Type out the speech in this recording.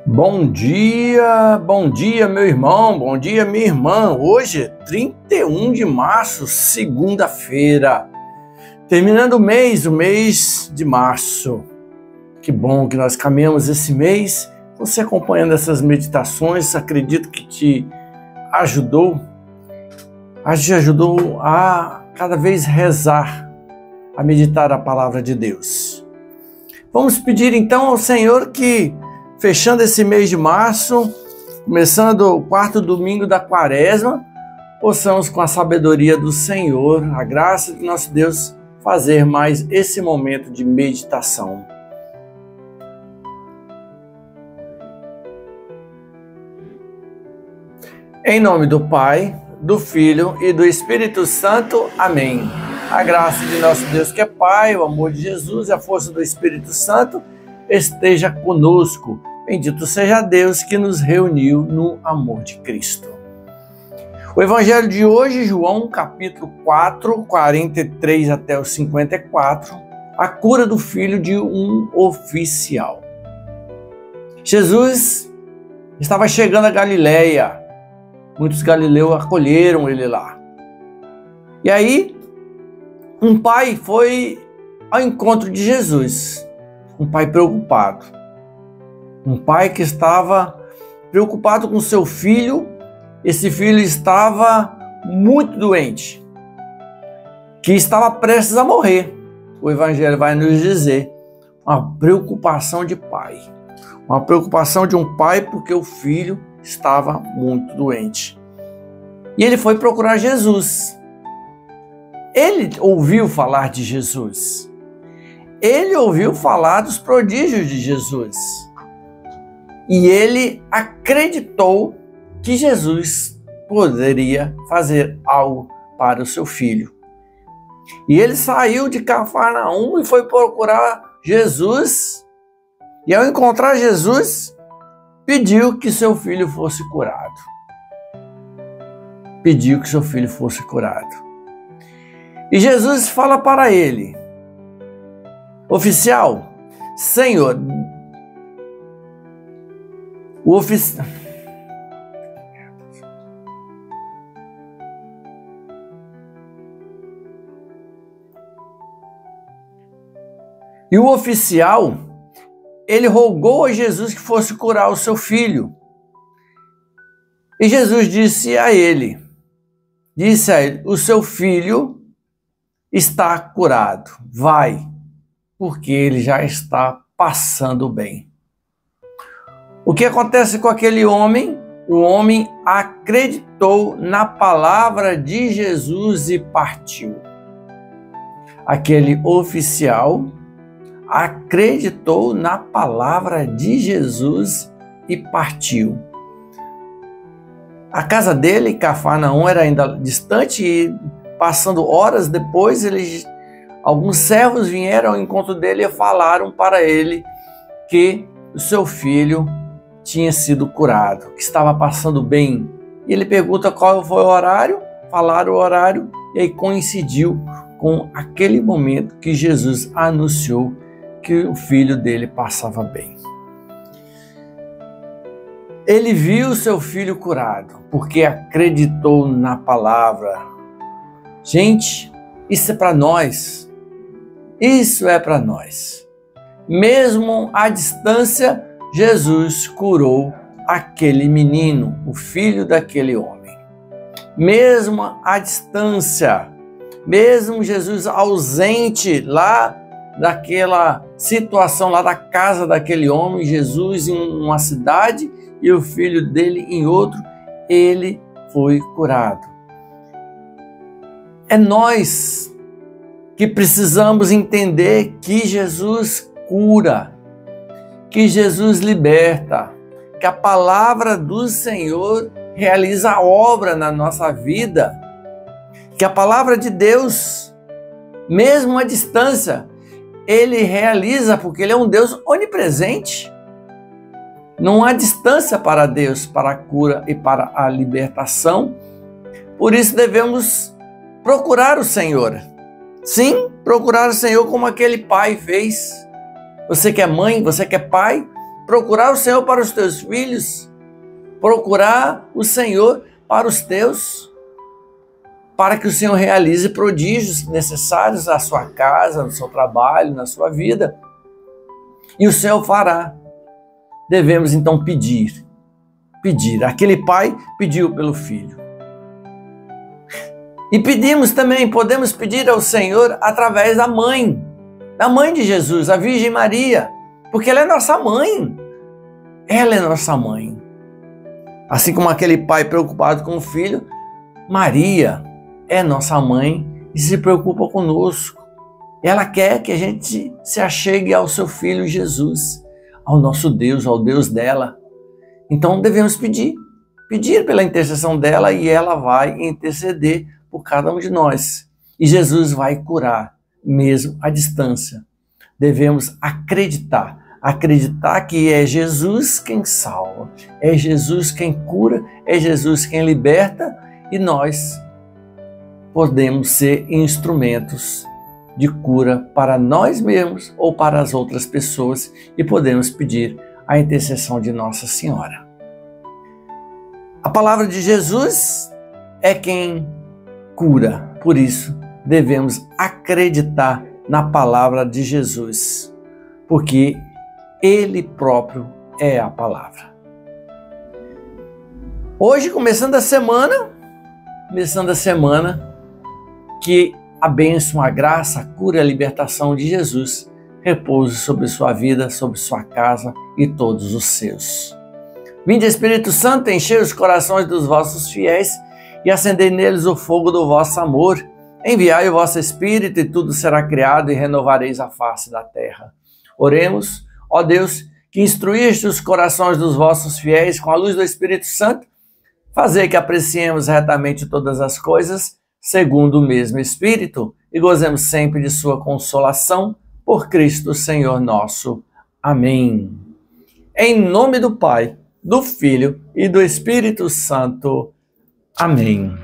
Bom dia, meu irmão, bom dia, minha irmã. Hoje é 31 de março, segunda-feira, terminando o mês de março. Que bom que nós caminhamos esse mês, você acompanhando essas meditações, acredito que te ajudou a cada vez rezar, a meditar a palavra de Deus. Vamos pedir então ao Senhor que, fechando esse mês de março, começando o quarto domingo da quaresma, possamos, com a sabedoria do Senhor, a graça de nosso Deus, fazer mais esse momento de meditação. Em nome do Pai, do Filho e do Espírito Santo. Amém. A graça de nosso Deus que é Pai, o amor de Jesus e a força do Espírito Santo esteja conosco. Bendito seja Deus que nos reuniu no amor de Cristo. O Evangelho de hoje, João, capítulo 4, 43 até o 54, a cura do filho de um oficial. Jesus estava chegando a Galileia. Muitos galileus acolheram ele lá. E aí, um pai foi ao encontro de Jesus. Um pai preocupado. Um pai que estava preocupado com seu filho. Esse filho estava muito doente, que estava prestes a morrer. O Evangelho vai nos dizer uma preocupação de pai. Uma preocupação de um pai porque o filho estava muito doente. E ele foi procurar Jesus. Ele ouviu falar de Jesus. Ele ouviu falar dos prodígios de Jesus. E ele acreditou que Jesus poderia fazer algo para o seu filho. E ele saiu de Cafarnaum e foi procurar Jesus. E ao encontrar Jesus, pediu que seu filho fosse curado. Pediu que seu filho fosse curado. E Jesus fala para ele: oficial, Senhor, o oficial... E o oficial, ele rogou a Jesus que fosse curar o seu filho. E Jesus disse a ele, o seu filho está curado, vai, porque ele já está passando bem. O que acontece com aquele homem? O homem acreditou na palavra de Jesus e partiu. Aquele oficial acreditou na palavra de Jesus e partiu. A casa dele, Cafarnaum, era ainda distante e, passando horas depois, alguns servos vieram ao encontro dele e falaram para ele que o seu filho tinha sido curado, que estava passando bem. E ele pergunta qual foi o horário, falaram o horário, e aí coincidiu com aquele momento que Jesus anunciou que o filho dele passava bem. Ele viu seu filho curado, porque acreditou na palavra. Gente, isso é para nós. Isso é para nós. Mesmo à distância, Jesus curou aquele menino, o filho daquele homem. Mesmo à distância, mesmo Jesus ausente lá daquela situação, lá da casa daquele homem, Jesus em uma cidade e o filho dele em outro, ele foi curado. É nós que precisamos entender que Jesus cura, que Jesus liberta, que a palavra do Senhor realiza a obra na nossa vida, que a palavra de Deus, mesmo à distância, ele realiza, porque ele é um Deus onipresente. Não há distância para Deus, para a cura e para a libertação. Por isso devemos procurar o Senhor. Sim, procurar o Senhor como aquele pai fez. Você que é mãe, você que é pai, procurar o Senhor para os teus filhos, procurar o Senhor para os teus, para que o Senhor realize prodígios necessários à sua casa, no seu trabalho, na sua vida. E o Senhor fará. Devemos então pedir. Aquele pai pediu pelo filho. E pedimos também, podemos pedir ao Senhor através da mãe de Jesus, a Virgem Maria, porque ela é nossa mãe. Ela é nossa mãe. Assim como aquele pai preocupado com o filho, Maria é nossa mãe e se preocupa conosco. Ela quer que a gente se achegue ao seu filho Jesus, ao nosso Deus, ao Deus dela. Então devemos pedir pela intercessão dela, e ela vai interceder por cada um de nós. E Jesus vai curar, mesmo à distância. Devemos acreditar que é Jesus quem salva, é Jesus quem cura, é Jesus quem liberta, e nós podemos ser instrumentos de cura para nós mesmos ou para as outras pessoas, e podemos pedir a intercessão de Nossa Senhora. A palavra de Jesus é quem cura, por isso devemos acreditar na palavra de Jesus, porque Ele próprio é a palavra. Hoje, começando a semana, que a bênção, a graça, a cura e a libertação de Jesus repouse sobre sua vida, sobre sua casa e todos os seus. Vinde, Espírito Santo, enchei os corações dos vossos fiéis e acendei neles o fogo do vosso amor. Enviai o vosso Espírito e tudo será criado e renovareis a face da terra. Oremos, ó Deus, que instruíste os corações dos vossos fiéis com a luz do Espírito Santo, fazer que apreciemos retamente todas as coisas, segundo o mesmo Espírito, e gozemos sempre de sua consolação, por Cristo Senhor nosso. Amém. Em nome do Pai, do Filho e do Espírito Santo. Amém.